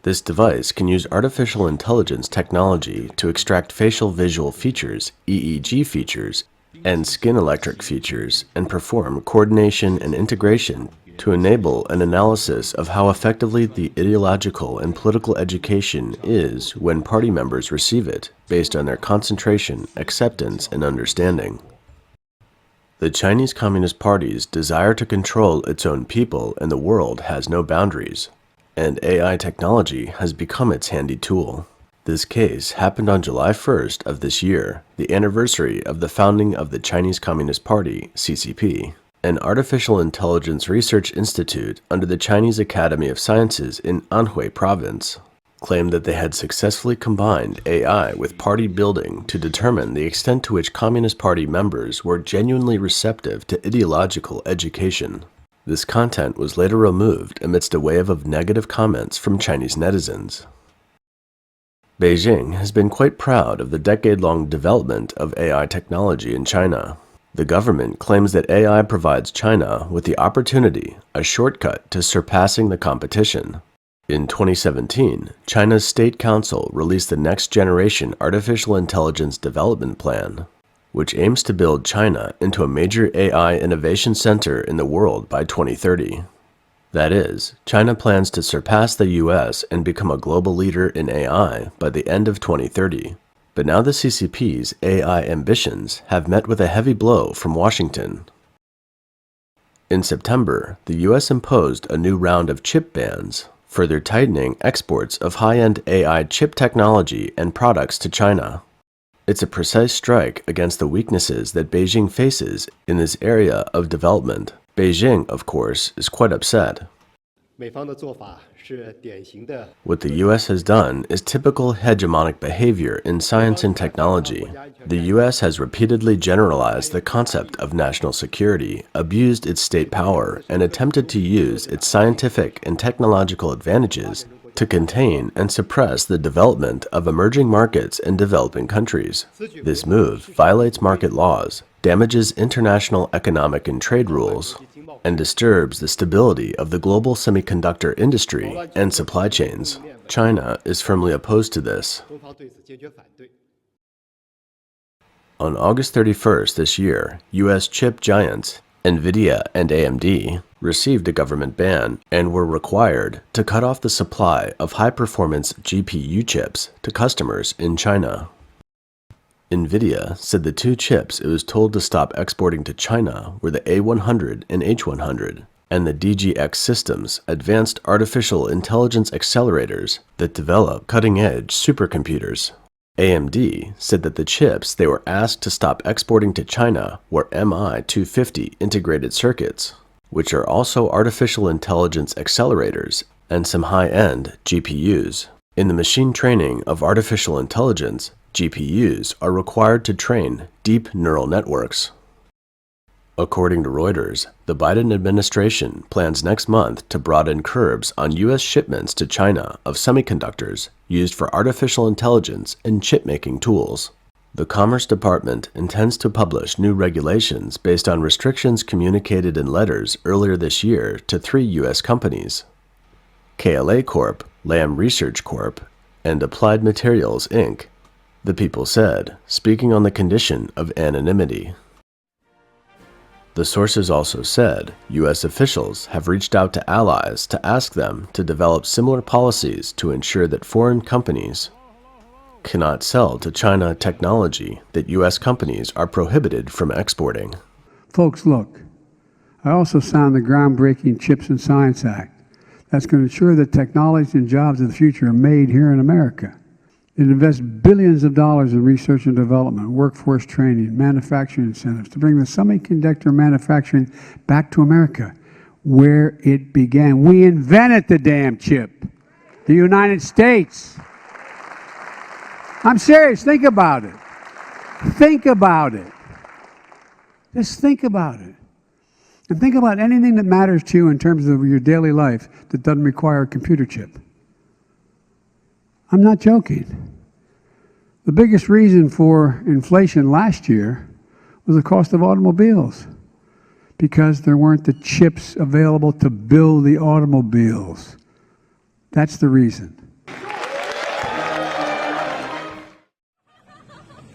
This device can use artificial intelligence technology to extract facial visual features, EEG features, and skin electric features, and perform coordination and integration to enable an analysis of how effectively the ideological and political education is when party members receive it, based on their concentration, acceptance, and understanding. The Chinese Communist Party's desire to control its own people and the world has no boundaries, and AI technology has become its handy tool. This case happened on July 1st of this year, the anniversary of the founding of the Chinese Communist Party, CCP. An artificial intelligence research institute under the Chinese Academy of Sciences in Anhui Province claimed that they had successfully combined AI with party building to determine the extent to which Communist Party members were genuinely receptive to ideological education. This content was later removed amidst a wave of negative comments from Chinese netizens. Beijing has been quite proud of the decade-long development of AI technology in China. The government claims that AI provides China with the opportunity, a shortcut to surpassing the competition. In 2017, China's State Council released the Next Generation Artificial Intelligence Development Plan, which aims to build China into a major AI innovation center in the world by 2030. That is, China plans to surpass the US and become a global leader in AI by the end of 2030. But now the CCP's AI ambitions have met with a heavy blow from Washington. In September, the US imposed a new round of chip bans, further tightening exports of high-end AI chip technology and products to China. It's a precise strike against the weaknesses that Beijing faces in this area of development. Beijing, of course, is quite upset. What the US has done is typical hegemonic behavior in science and technology. The US has repeatedly generalized the concept of national security, abused its state power, and attempted to use its scientific and technological advantages to contain and suppress the development of emerging markets and developing countries. This move violates market laws, damages international economic and trade rules, and disturbs the stability of the global semiconductor industry and supply chains. China is firmly opposed to this. On August 31st this year, US chip giants Nvidia and AMD received a government ban and were required to cut off the supply of high-performance GPU chips to customers in China. Nvidia said the two chips it was told to stop exporting to China were the A100 and H100, and the DGX Systems advanced artificial intelligence accelerators that develop cutting-edge supercomputers. AMD said that the chips they were asked to stop exporting to China were MI250 integrated circuits, which are also artificial intelligence accelerators and some high-end GPUs. In the machine training of artificial intelligence, GPUs are required to train deep neural networks. According to Reuters, the Biden administration plans next month to broaden curbs on U.S. shipments to China of semiconductors used for artificial intelligence and chip-making tools. The Commerce Department intends to publish new regulations based on restrictions communicated in letters earlier this year to 3 U.S. companies: KLA Corp., Lam Research Corp., and Applied Materials, Inc., the people said, speaking on the condition of anonymity. The sources also said U.S. officials have reached out to allies to ask them to develop similar policies to ensure that foreign companies cannot sell to China technology that U.S. companies are prohibited from exporting. Folks, look, I also signed the groundbreaking Chips and Science Act that's going to ensure that technology and jobs of the future are made here in America. It invests billions of dollars in research and development, workforce training, manufacturing incentives to bring the semiconductor manufacturing back to America, where it began. We invented the damn chip, the United States. I'm serious. Think about it. Think about it. Just think about it. And think about anything that matters to you in terms of your daily life that doesn't require a computer chip. I'm not joking. The biggest reason for inflation last year was the cost of automobiles. because there weren't the chips available to build the automobiles. That's the reason.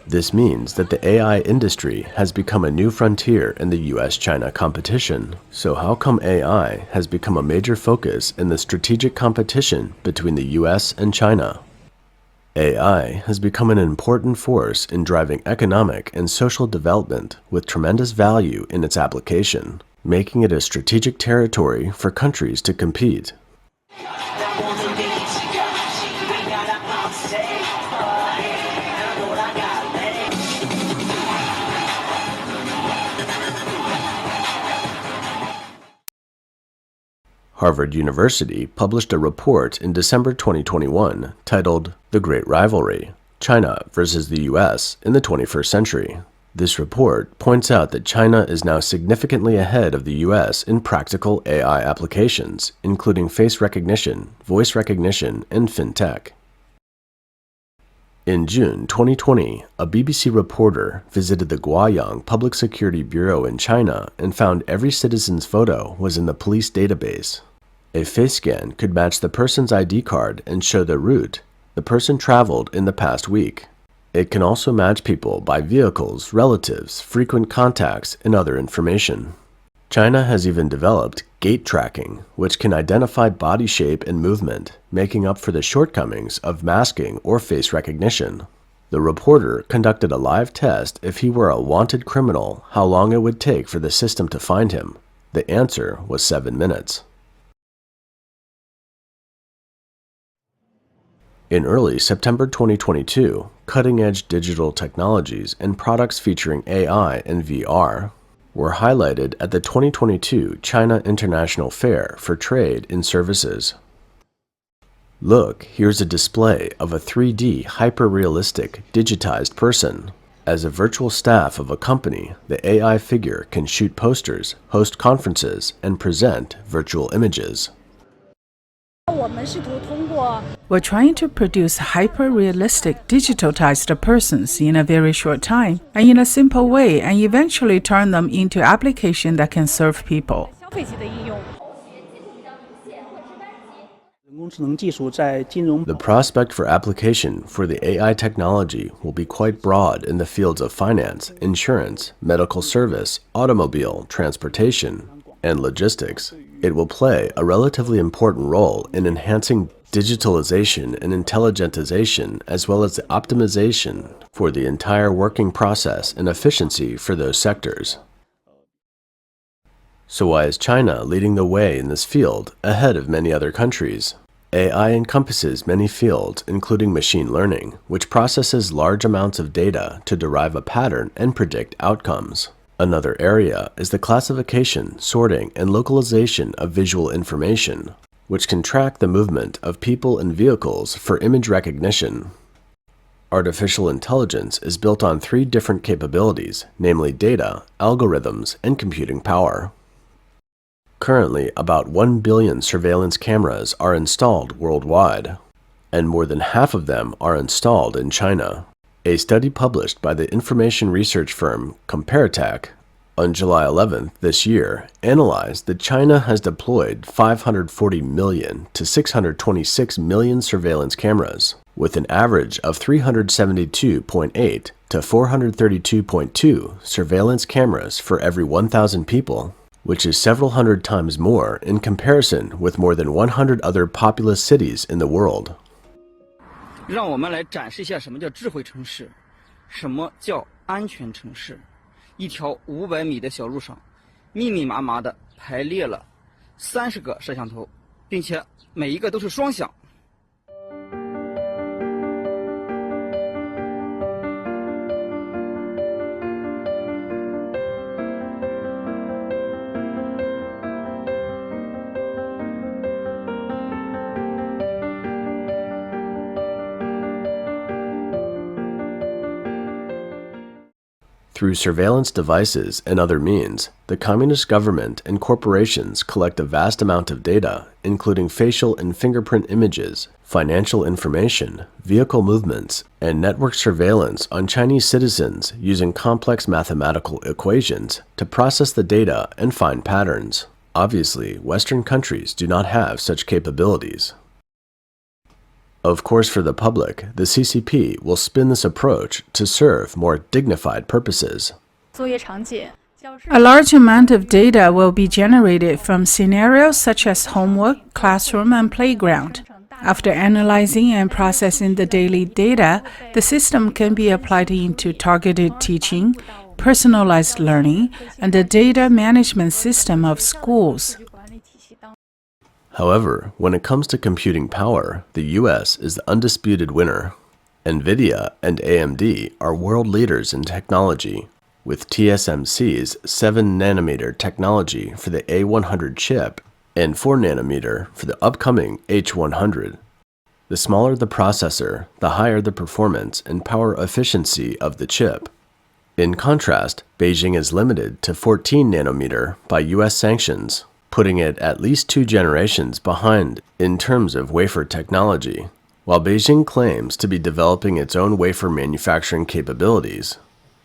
This means that the AI industry has become a new frontier in the US-China competition. So how come AI has become a major focus in the strategic competition between the US and China? AI has become an important force in driving economic and social development with tremendous value in its application, making it a strategic territory for countries to compete. Harvard University published a report in December 2021 titled The Great Rivalry: China versus the US in the 21st Century. This report points out that China is now significantly ahead of the US in practical AI applications, including face recognition, voice recognition, and fintech. In June 2020, a BBC reporter visited the Guoyang Public Security Bureau in China and found every citizen's photo was in the police database. A face scan could match the person's ID card and show the route the person traveled in the past week. It can also match people by vehicles, relatives, frequent contacts, and other information. China has even developed gait tracking, which can identify body shape and movement, making up for the shortcomings of masking or face recognition. The reporter conducted a live test if he were a wanted criminal, how long it would take for the system to find him. The answer was 7 minutes. In early September 2022, cutting-edge digital technologies and products featuring AI and VR were highlighted at the 2022 China International Fair for Trade in Services. Look, here's a display of a 3D hyper-realistic digitized person. As a virtual staff of a company, the AI figure can shoot posters, host conferences, and present virtual images. We're trying to produce hyper-realistic digitalized persons in a very short time and in a simple way, and eventually turn them into applications that can serve people. The prospect for application for the AI technology will be quite broad in the fields of finance, insurance, medical service, automobile, transportation, and logistics. It will play a relatively important role in enhancing digitalization and intelligentization, as well as the optimization for the entire working process and efficiency for those sectors. So why is China leading the way in this field ahead of many other countries? AI encompasses many fields, including machine learning, which processes large amounts of data to derive a pattern and predict outcomes. Another area is the classification, sorting, and localization of visual information, which can track the movement of people and vehicles for image recognition. Artificial intelligence is built on 3 different capabilities, namely data, algorithms, and computing power. Currently, about 1 billion surveillance cameras are installed worldwide, and more than half of them are installed in China. A study published by the information research firm Comparitech on July 11th this year analyzed that China has deployed 540 million to 626 million surveillance cameras, with an average of 372.8 to 432.2 surveillance cameras for every 1,000 people, which is several hundred times more in comparison with more than 100 other populous cities in the world. 让我们来展示一下什么叫智慧城市，什么叫安全城市。一条500米的小路上，密密麻麻的排列了30个摄像头，并且每一个都是双响。Through surveillance devices and other means, the communist government and corporations collect a vast amount of data, including facial and fingerprint images, financial information, vehicle movements, and network surveillance on Chinese citizens using complex mathematical equations to process the data and find patterns. Obviously, Western countries do not have such capabilities. Of course, for the public, the CCP will spin this approach to serve more dignified purposes. A large amount of data will be generated from scenarios such as homework, classroom, and playground. After analyzing and processing the daily data, the system can be applied into targeted teaching, personalized learning, and the data management system of schools. However, when it comes to computing power, the US is the undisputed winner. Nvidia and AMD are world leaders in technology, with TSMC's 7nm technology for the A100 chip and 4nm for the upcoming H100. The smaller the processor, the higher the performance and power efficiency of the chip. In contrast, Beijing is limited to 14nm by US sanctions, putting it at least 2 generations behind in terms of wafer technology. While Beijing claims to be developing its own wafer manufacturing capabilities,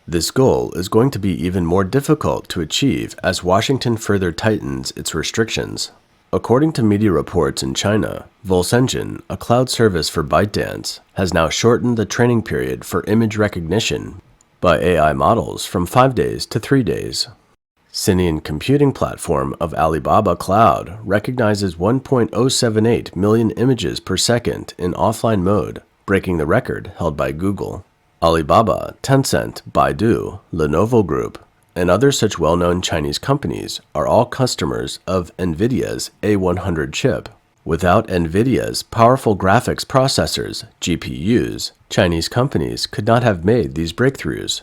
this goal is going to be even more difficult to achieve as Washington further tightens its restrictions. According to media reports in China, Volsengine, a cloud service for ByteDance, has now shortened the training period for image recognition by AI models from 5 days to 3 days. Sinian computing platform of Alibaba Cloud recognizes 1.078 million images per second in offline mode, breaking the record held by Google. Alibaba, Tencent, Baidu, Lenovo Group, and other such well-known Chinese companies are all customers of Nvidia's A100 chip. Without Nvidia's powerful graphics processors, GPUs, Chinese companies could not have made these breakthroughs.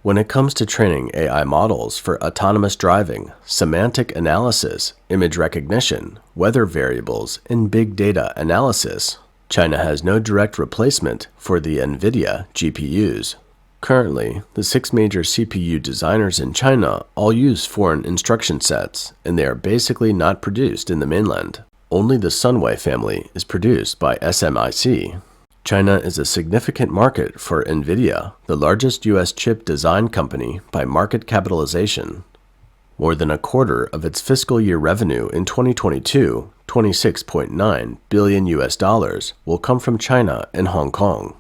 When it comes to training AI models for autonomous driving, semantic analysis, image recognition, weather variables, and big data analysis, China has no direct replacement for the Nvidia GPUs. Currently, the 6 major CPU designers in China all use foreign instruction sets, and they are basically not produced in the mainland. Only the Sunway family is produced by SMIC. China is a significant market for Nvidia, the largest US chip design company by market capitalization. More than a quarter of its fiscal year revenue in 2022, $26.9 billion, will come from China and Hong Kong.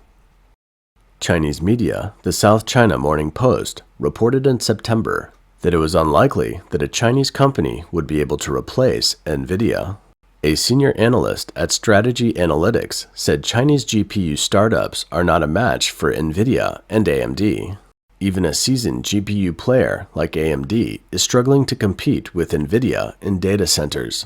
Chinese media, the South China Morning Post, reported in September that it was unlikely that a Chinese company would be able to replace Nvidia. A senior analyst at Strategy Analytics said Chinese GPU startups are not a match for Nvidia and AMD. Even a seasoned GPU player like AMD is struggling to compete with Nvidia in data centers.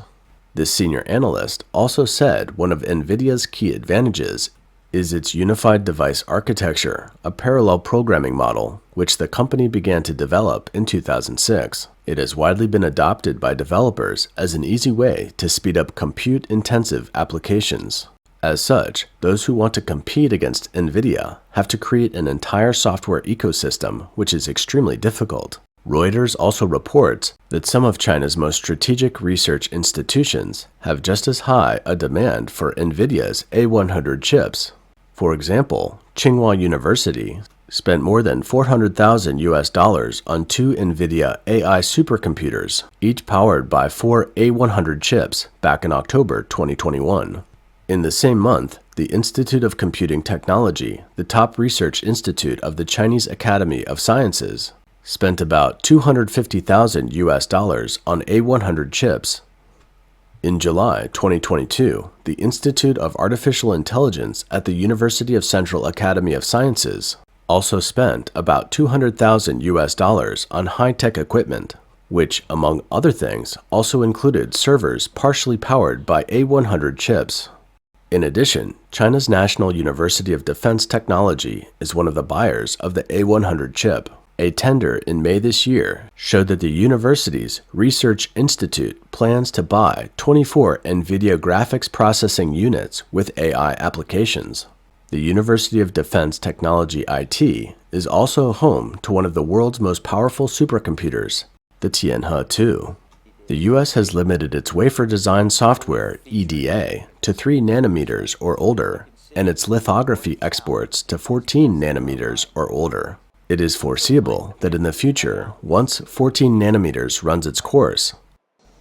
This senior analyst also said one of Nvidia's key advantages is its unified device architecture, a parallel programming model, which the company began to develop in 2006. It has widely been adopted by developers as an easy way to speed up compute-intensive applications. As such, those who want to compete against Nvidia have to create an entire software ecosystem, which is extremely difficult. Reuters also reports that some of China's most strategic research institutions have just as high a demand for Nvidia's A100 chips. For example, Tsinghua University spent more than $400,000 on 2 Nvidia AI supercomputers, each powered by 4 A100 chips back in October 2021. In the same month, the Institute of Computing Technology, the top research institute of the Chinese Academy of Sciences, spent about $250,000 on A100 chips. In July 2022, the Institute of Artificial Intelligence at the University of Central Academy of Sciences also spent about $200,000 on high-tech equipment, which, among other things, also included servers partially powered by A100 chips. In addition, China's National University of Defense Technology is one of the buyers of the A100 chip. A tender in May this year showed that the university's Research Institute plans to buy 24 NVIDIA graphics processing units with AI applications. The University of Defense Technology IT is also home to one of the world's most powerful supercomputers, the Tianhe-2. The US has limited its wafer design software, EDA, to 3 nanometers or older, and its lithography exports to 14 nanometers or older. It is foreseeable that in the future, once 14 nanometers runs its course,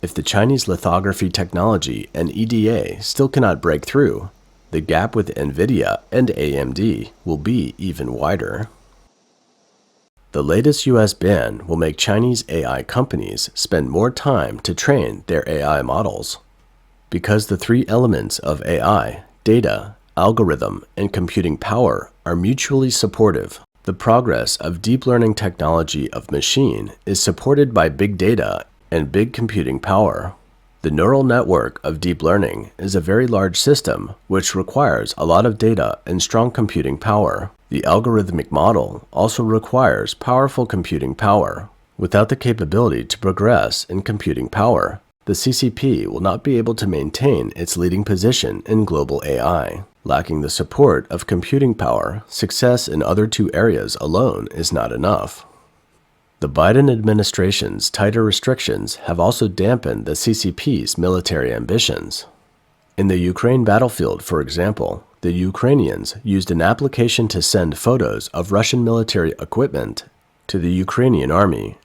if the Chinese lithography technology and EDA still cannot break through, the gap with Nvidia and AMD will be even wider. The latest US ban will make Chinese AI companies spend more time to train their AI models. Because the 3 elements of AI, data, algorithm, and computing power are mutually supportive, the progress of deep learning technology of machine is supported by big data and big computing power. The neural network of deep learning is a very large system which requires a lot of data and strong computing power. The algorithmic model also requires powerful computing power. Without the capability to progress in computing power, the CCP will not be able to maintain its leading position in global AI. Lacking the support of computing power, success in other 2 areas alone is not enough. The Biden administration's tighter restrictions have also dampened the CCP's military ambitions. In the Ukraine battlefield, for example, the Ukrainians used an application to send photos of Russian military equipment to the Ukrainian army,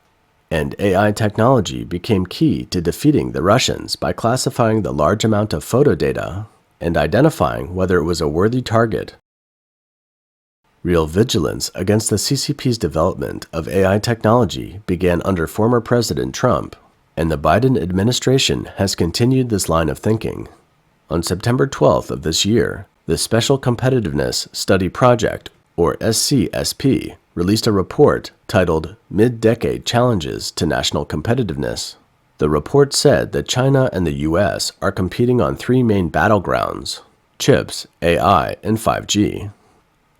and AI technology became key to defeating the Russians by classifying the large amount of photo data and identifying whether it was a worthy target. Real vigilance against the CCP's development of AI technology began under former President Trump, and the Biden administration has continued this line of thinking. On September 12th of this year, the Special Competitiveness Study Project, or SCSP, released a report titled Mid-Decade Challenges to National Competitiveness. The report said that China and the US are competing on 3 main battlegrounds: chips, AI, and 5G.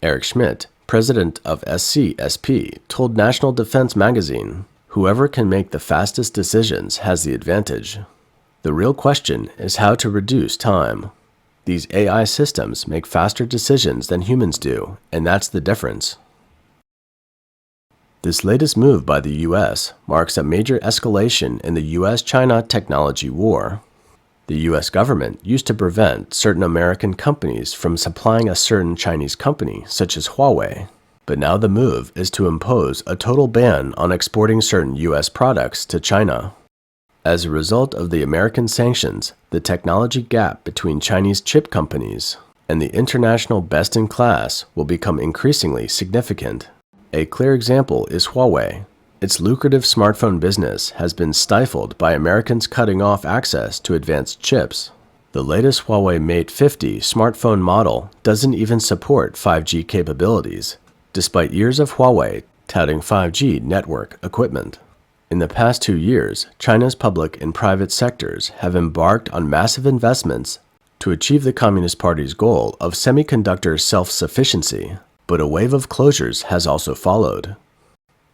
Eric Schmidt, president of SCSP, told National Defense Magazine, "Whoever can make the fastest decisions has the advantage. The real question is how to reduce time. These AI systems make faster decisions than humans do, and that's the difference." This latest move by the US marks a major escalation in the US-China technology war. The US government used to prevent certain American companies from supplying a certain Chinese company, such as Huawei, but now the move is to impose a total ban on exporting certain US products to China. As a result of the American sanctions, the technology gap between Chinese chip companies and the international best-in-class will become increasingly significant. A clear example is Huawei. Its lucrative smartphone business has been stifled by Americans cutting off access to advanced chips. The latest Huawei Mate 50 smartphone model doesn't even support 5G capabilities, despite years of Huawei touting 5G network equipment. In the past 2 years, China's public and private sectors have embarked on massive investments to achieve the Communist Party's goal of semiconductor self-sufficiency, but a wave of closures has also followed.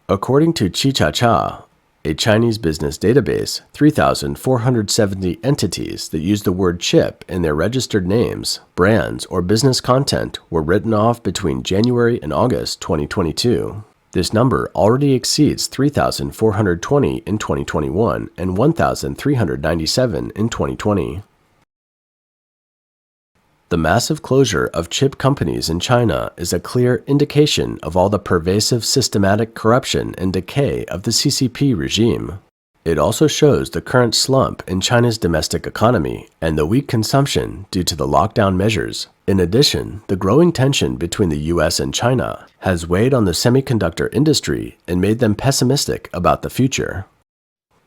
According to Chichacha, a Chinese business database, 3,470 entities that use the word chip in their registered names, brands, or business content were written off between January and August 2022. This number already exceeds 3,420 in 2021 and 1,397 in 2020. The massive closure of chip companies in China is a clear indication of all the pervasive systematic corruption and decay of the CCP regime. It also shows the current slump in China's domestic economy and the weak consumption due to the lockdown measures. In addition, the growing tension between the US and China has weighed on the semiconductor industry and made them pessimistic about the future.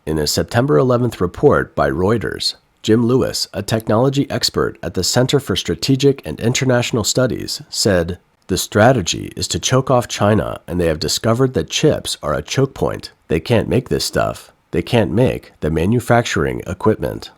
In a September 11th report by Reuters, Jim Lewis, a technology expert at the Center for Strategic and International Studies, said, "The strategy is to choke off China, and they have discovered that chips are a choke point. They can't make this stuff. They can't make the manufacturing equipment."